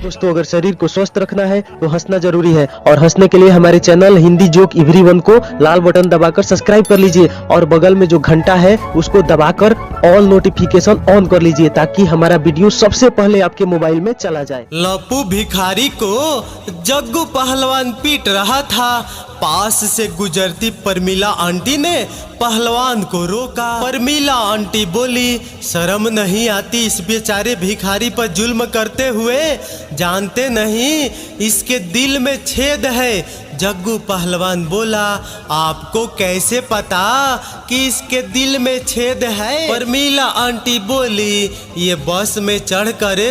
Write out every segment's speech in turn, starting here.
दोस्तों अगर शरीर को स्वस्थ रखना है तो हंसना जरूरी है, और हंसने के लिए हमारे चैनल हिंदी जोक एवरीवन को लाल बटन दबाकर सब्सक्राइब कर लीजिए, और बगल में जो घंटा है उसको दबाकर ऑल नोटिफिकेशन ऑन कर लीजिए, ताकि हमारा वीडियो सबसे पहले आपके मोबाइल में चला जाए। लप्पू भिखारी को जग्गू पहलवान पीट रहा था। पास से गुजरती परमीला आंटी ने पहलवान को रोका। परमीला आंटी बोली, शर्म नहीं आती इस बेचारे भिखारी पर जुल्म करते हुए? जानते नहीं इसके दिल में छेद है। जग्गू पहलवान बोला, आपको कैसे पता कि इसके दिल में छेद है? परमीला आंटी बोली, ये बस में चढ़कर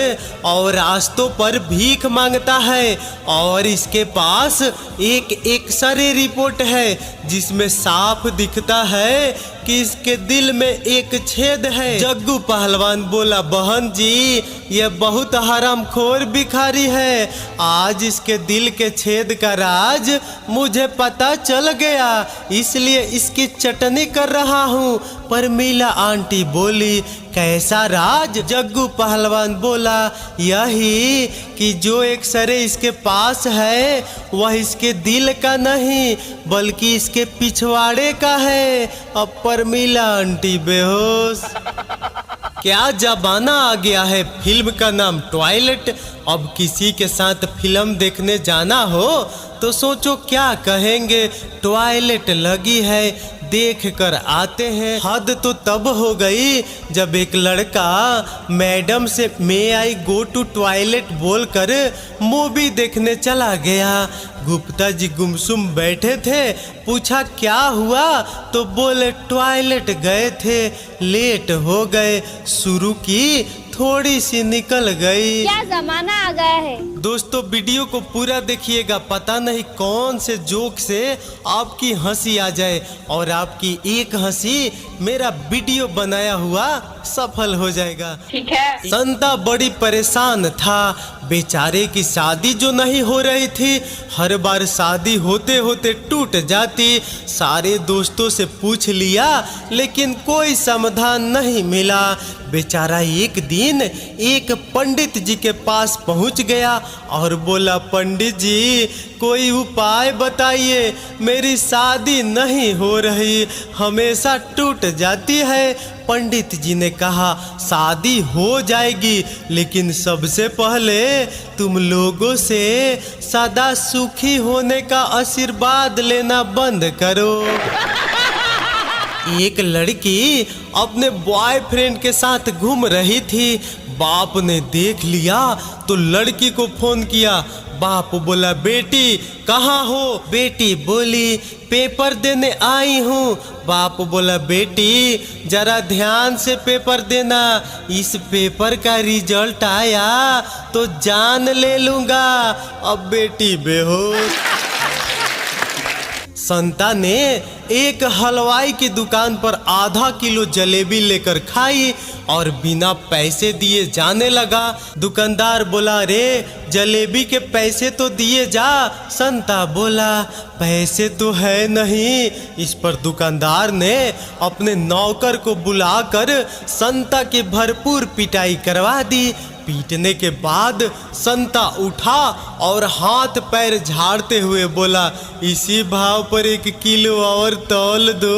और रास्तों पर भीख मांगता है, और इसके पास एक एक्सरे रिपोर्ट है जिसमें साफ दिखता है कि इसके दिल में एक छेद है। जग्गू पहलवान बोला, बहन जी ये बहुत हरामखोर भिखारी है, आज इसके दिल के छेद का राज मुझे पता चल गया, इसलिए इसकी चटनी कर रहा हूँ। परमीला आंटी बोली, कैसा राज? जग्गू पहलवान बोला, यही कि जो एक्सरे इसके पास है वह इसके दिल का नहीं बल्कि इसके पिछवाड़े का है। अब परमीला आंटी बेहोश। क्या जमाना आ गया है, फिल्म का नाम टॉयलेट। अब किसी के साथ फिल्म देखने जाना हो तो सोचो क्या कहेंगे, टॉयलेट लगी है, देख कर आते हैं। हद तो तब हो गई जब एक लड़का मैडम से मे आई गो टू टॉयलेट बोलकर मूवी देखने चला गया। गुप्ता जी गुमसुम बैठे थे, पूछा क्या हुआ तो बोले टॉयलेट गए थे, लेट हो गए। शुरू की थोड़ी सी निकल गई। क्या जमाना आ गया है। दोस्तों वीडियो को पूरा देखिएगा, पता नहीं कौन से जोक से आपकी हंसी आ जाए और आपकी एक हंसी मेरा वीडियो बनाया हुआ सफल हो जाएगा। ठीक है। संता बड़ी परेशान था, बेचारे की शादी जो नहीं हो रही थी, हर बार शादी होते होते टूट जाती। सारे दोस्तों से पूछ लिया लेकिन कोई समाधान नहीं मिला। बेचारा एक दिन एक पंडित जी के पास पहुंच गया और बोला, पंडित जी कोई उपाय बताइए, मेरी शादी नहीं हो रही, हमेशा टूट जाती है। पंडित जी ने कहा, शादी हो जाएगी लेकिन सबसे पहले तुम लोगों से सदा सुखी होने का आशीर्वाद लेना बंद करो। एक लड़की अपने बॉयफ्रेंड के साथ घूम रही थी, बाप ने देख लिया तो लड़की को फोन किया। बाप बोला, बेटी कहाँ हो? बेटी बोली, पेपर देने आई हूँ। बाप बोला, बेटी जरा ध्यान से पेपर देना, इस पेपर का रिजल्ट आया तो जान ले लूंगा। अब बेटी बेहोश। संता ने एक हलवाई की दुकान पर आधा किलो जलेबी लेकर खाई और बिना पैसे दिए जाने लगा। दुकानदार बोला, रे जलेबी के पैसे तो दिए जा। संता बोला, पैसे तो है नहीं। इस पर दुकानदार ने अपने नौकर को बुलाकर संता की भरपूर पिटाई करवा दी। पीटने के बाद संता उठा और हाथ पैर झाड़ते हुए बोला, इसी भाव पर 1 किलो और तौल दो।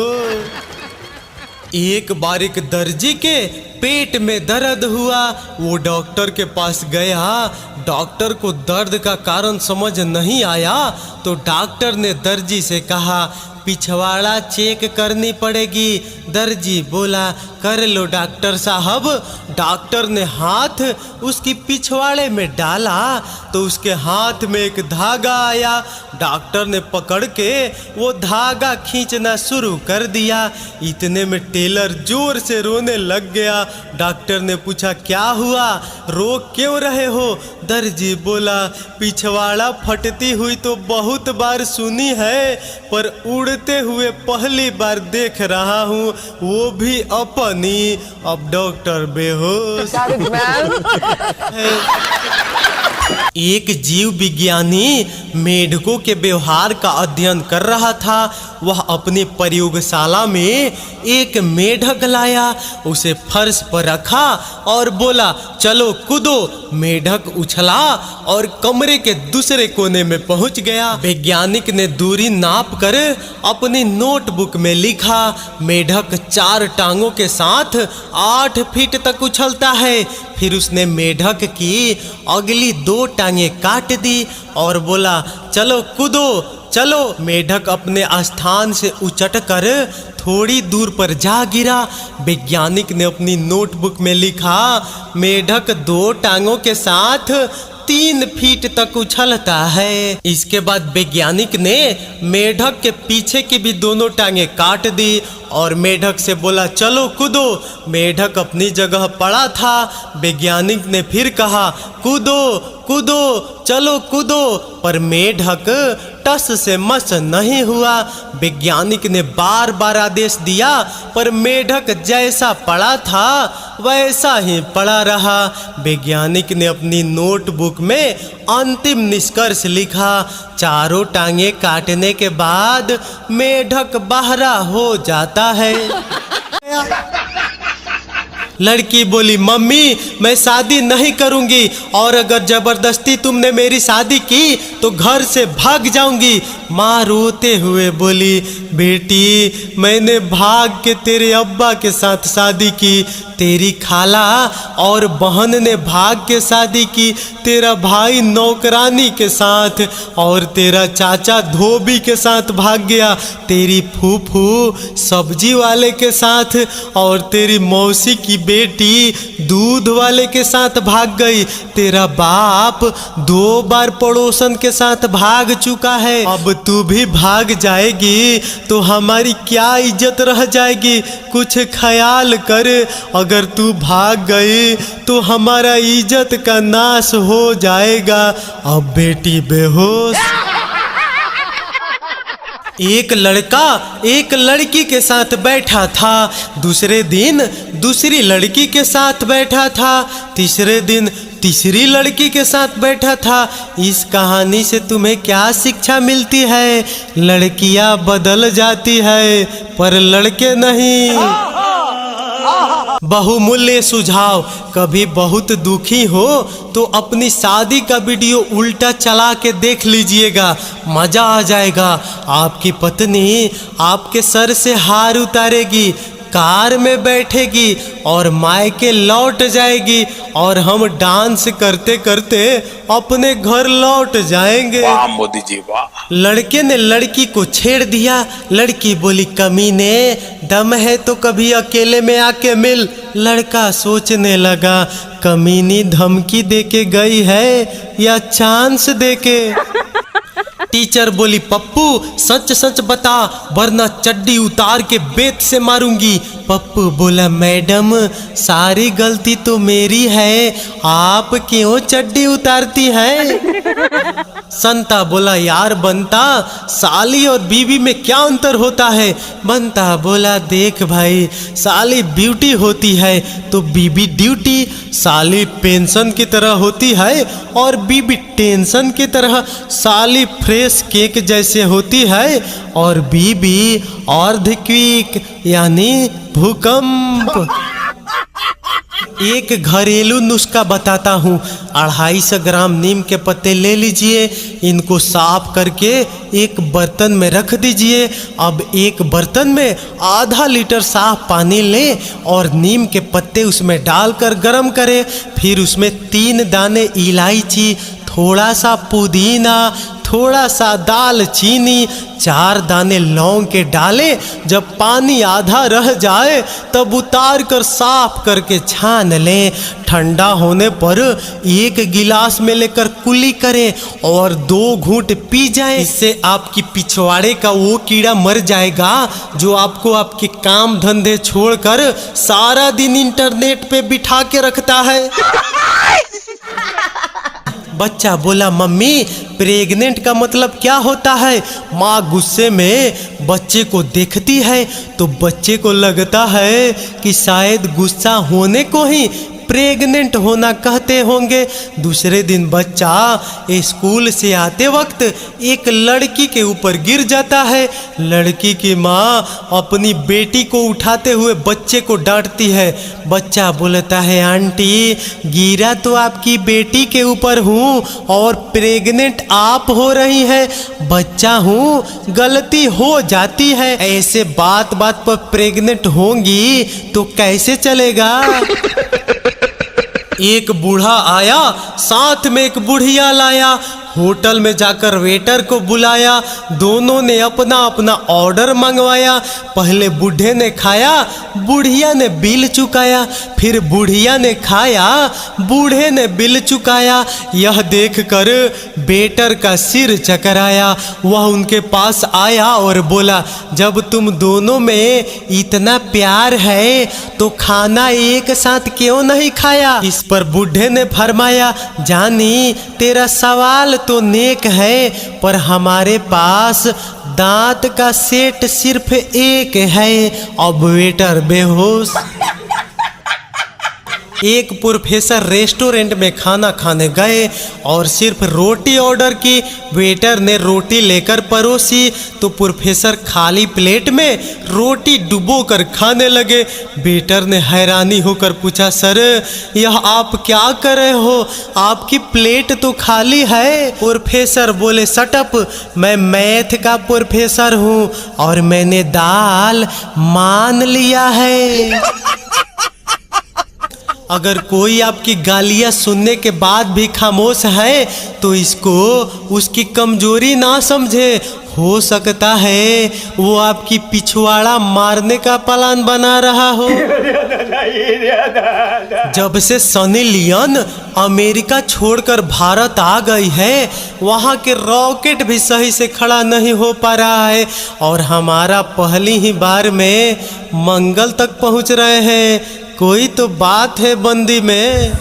एक बार एक दर्जी के पेट में दर्द हुआ, वो डॉक्टर के पास गया। डॉक्टर को दर्द का कारण समझ नहीं आया तो डॉक्टर ने दर्जी से कहा, पिछवाड़ा चेक करनी पड़ेगी। दर्जी बोला, कर लो डॉक्टर साहब। डॉक्टर ने हाथ उसकी पिछवाड़े में डाला तो उसके हाथ में एक धागा आया। डॉक्टर ने पकड़ के वो धागा खींचना शुरू कर दिया। इतने में टेलर जोर से रोने लग गया। डॉक्टर ने पूछा, क्या हुआ, रो क्यों रहे हो? दर्जी बोला, पिछवाड़ा फटती हुई तो बहुत बार सुनी है, पर उड़ते हुए पहली बार देख रहा हूँ, वो भी अपनी। अब डॉक्टर बेहोश। एक जीव विज्ञानी मेढकों के व्यवहार का अध्ययन कर रहा था। वह अपनी प्रयोगशाला में एक मेढक लाया, उसे फर्श पर रखा और बोला, चलो कूदो। मेढक उछला और कमरे के दूसरे कोने में पहुंच गया। वैज्ञानिक ने दूरी नाप कर अपनी नोटबुक में लिखा, मेढक 4 टांगों के साथ 8 फीट तक उछलता है। फिर उसने मेढक की अगली 2 टांगें काट दी और बोला, चलो कूदो चलो। मेढक अपने स्थान से उचट कर थोड़ी दूर पर जा गिरा। वैज्ञानिक ने अपनी नोटबुक में लिखा, मेढक 2 टांगों के साथ 3 फीट तक उछलता है। इसके बाद वैज्ञानिक ने मेढक के पीछे की भी दोनों टांगें काट दी और मेढक से बोला, चलो कूदो। मेढक अपनी जगह पड़ा था। वैज्ञानिक ने फिर कहा, कूदो कूदो चलो कूदो, पर मेढक टस से मस नहीं हुआ। वैज्ञानिक ने बार बार आदेश दिया, पर मेढक जैसा पड़ा था वैसा ही पड़ा रहा। वैज्ञानिक ने अपनी नोटबुक में अंतिम निष्कर्ष लिखा, चारों टांगे काटने के बाद मेढक बहरा हो जाता है। लड़की बोली, मम्मी मैं शादी नहीं करूंगी और अगर जबरदस्ती तुमने मेरी शादी की तो घर से भाग जाऊंगी। माँ रोते हुए बोली, बेटी मैंने भाग के तेरे अब्बा के साथ शादी की, तेरी खाला और बहन ने भाग के शादी की, तेरा भाई नौकरानी के साथ और तेरा चाचा धोबी के साथ भाग गया, तेरी फूफू सब्जी वाले के साथ और तेरी मौसी की बेटी दूध वाले के साथ भाग गई, तेरा बाप 2 बार पड़ोसन के साथ भाग चुका है, अब तू भी भाग जाएगी तो हमारी क्या इज्जत रह जाएगी। कुछ ख्याल कर, अगर तू भाग गई तो हमारा इज्जत का नाश हो जाएगा। अब बेटी बेहोश। एक लड़का एक लड़की के साथ बैठा था, दूसरे दिन दूसरी लड़की के साथ बैठा था, तीसरे दिन तीसरी लड़की के साथ बैठा था। इस कहानी से तुम्हें क्या शिक्षा मिलती है? लड़कियां बदल जाती है पर लड़के नहीं। बहुमूल्य सुझाव, कभी बहुत दुखी हो तो अपनी शादी का वीडियो उल्टा चला के देख लीजिएगा, मजा आ जाएगा। आपकी पत्नी आपके सर से हार उतारेगी, कार में बैठेगी और मायके लौट जाएगी और हम डांस करते करते अपने घर लौट जाएंगे। वाह मोदी जी वाह। लड़के ने लड़की को छेड़ दिया। लड़की बोली, कमीने दम है तो कभी अकेले में आके मिल। लड़का सोचने लगा, कमीनी धमकी देके गई है या चांस देके। टीचर बोली, पप्पू सच सच बता वरना चड्डी उतार के बेत से मारूंगी। पप्पू बोला, मैडम सारी गलती तो मेरी है, आप क्यों चड्डी उतारती हैं? संता बोला, यार बनता साली और बीवी में क्या अंतर होता है? बनता बोला, देख भाई साली ब्यूटी होती है तो बीबी ड्यूटी, साली पेंशन की तरह होती है और बीबी टेंशन की तरह, साली फ्रेश केक जैसे होती है और बीबी अर्धक्विक यानी भूकंप। एक घरेलू नुस्खा बताता हूँ। 250 ग्राम नीम के पत्ते ले लीजिए, इनको साफ करके एक बर्तन में रख दीजिए। अब एक बर्तन में आधा लीटर साफ पानी लें और नीम के पत्ते उसमें डालकर गर्म करें। फिर उसमें 3 दाने इलायची, थोड़ा सा पुदीना, थोड़ा सा दालचीनी, 4 दाने लौंग के डालें। जब पानी आधा रह जाए तब उतार कर साफ करके छान लें। ठंडा होने पर 1 गिलास में लेकर कुली करें और 2 घूंट पी जाएं। इससे आपकी पिछवाड़े का वो कीड़ा मर जाएगा जो आपको आपके काम धंधे छोड़कर सारा दिन इंटरनेट पे बिठा के रखता है। बच्चा बोला, मम्मी प्रेग्नेंट का मतलब क्या होता है? माँ गुस्से में बच्चे को देखती है तो बच्चे को लगता है कि शायद गुस्सा होने को ही प्रेग्नेंट होना कहते होंगे। दूसरे दिन बच्चा स्कूल से आते वक्त एक लड़की के ऊपर गिर जाता है। लड़की की माँ अपनी बेटी को उठाते हुए बच्चे को डांटती है। बच्चा बोलता है, आंटी गिरा तो आपकी बेटी के ऊपर हूँ और प्रेग्नेंट आप हो रही है। बच्चा हूँ, गलती हो जाती है। ऐसे बात बात पर प्रेग्नेंट होंगी तो कैसे चलेगा। एक बूढ़ा आया, साथ में एक बुढ़िया लाया। होटल में जाकर वेटर को बुलाया। दोनों ने अपना अपना ऑर्डर मंगवाया। पहले बूढ़े ने खाया, बुढ़िया ने बिल चुकाया। फिर बुढ़िया ने खाया, बूढ़े ने बिल चुकाया। यह देखकर वेटर का सिर चकराया। वह उनके पास आया और बोला, जब तुम दोनों में इतना प्यार है तो खाना एक साथ क्यों नहीं खाया। इस पर बूढ़े ने फरमाया, जानी तेरा सवाल तो नेक है, पर हमारे पास दांत का सेट सिर्फ एक है। अब वेटर बेहोश। एक प्रोफेसर रेस्टोरेंट में खाना खाने गए और सिर्फ रोटी ऑर्डर की। वेटर ने रोटी लेकर परोसी तो प्रोफेसर खाली प्लेट में रोटी डुबोकर खाने लगे। वेटर ने हैरानी होकर पूछा, सर यह आप क्या कर रहे हो, आपकी प्लेट तो खाली है। प्रोफेसर बोले, शटअप, मैं मैथ का प्रोफेसर हूँ और मैंने दाल मान लिया है। अगर कोई आपकी गालियां सुनने के बाद भी खामोश है तो इसको उसकी कमजोरी ना समझे। हो सकता है वो आपकी पिछवाड़ा मारने का प्लान बना रहा हो। जब से सनी लियोन अमेरिका छोड़कर भारत आ गई है, वहाँ के रॉकेट भी सही से खड़ा नहीं हो पा रहा है और हमारा पहली ही बार में मंगल तक पहुँच रहे हैं। कोई तो बात है बंदी में।